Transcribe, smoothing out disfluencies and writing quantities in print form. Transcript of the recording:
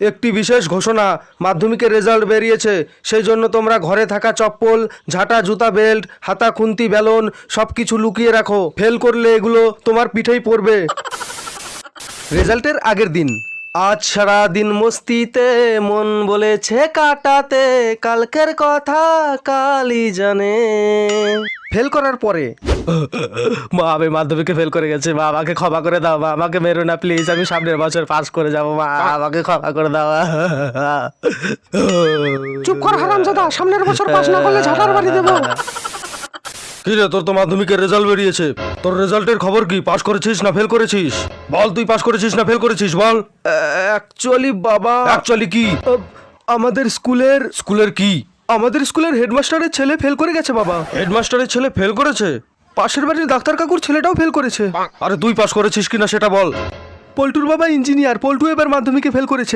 একটি বিশেষ ঘোষণা, মাধ্যমিকের রেজাল্ট বেরিয়েছে, সেই জন্য তোমরা ঘরে থাকা চপ্পল, ঝাঁটা, জুতা, বেল্ট, হাতা, খুন্তি, বেলন সব কিছু লুকিয়ে রাখো। ফেল করলে এগুলো তোমার পিঠেই পড়বে। রেজাল্টের আগের দিন। আজ সারা দিন মস্তিতে মন বলেছে কাটাতে, কালকের কথা কালই জানে। ফেল করার পরে মা, আমি মাধ্যমিকে ফেল করে গেছি, মা আমাকে ক্ষমা করে দাও, মা আমাকে মেরো না প্লিজ, আমি সামনের বছর পাস করে যাবো, মা আমাকে ক্ষমা করে দাও। চুপ কর হারামজাদা, সামনের বছর পাস না করলে ঝাঁটার বাড়ি দেবো। কি রে, তোর তো মাধ্যমিকের রেজাল্ট বেরিয়েছে, তোর রেজাল্টের খবর কি? পাস করেছিস না ফেল করেছিস? বল, তুই পাস করেছিস না ফেল করেছিস, বল। অ্যাকচুয়ালি বাবা, অ্যাকচুয়ালি কি? আমাদের স্কুলের কি? আমাদের স্কুলের হেডমাস্টারের ছেলে ফেল করে গেছে বাবা। হেডমাস্টারের ছেলে ফেল করেছে? পাশের বাড়ির ডাক্তার কাকুর ছেলেটাও ফেল করেছে। আরে তুই পাস করেছিস কিনা সেটা বল। পল্টুর বাবা ইঞ্জিনিয়ার, পল্টু এবার মাধ্যমিকে ফেল করেছে।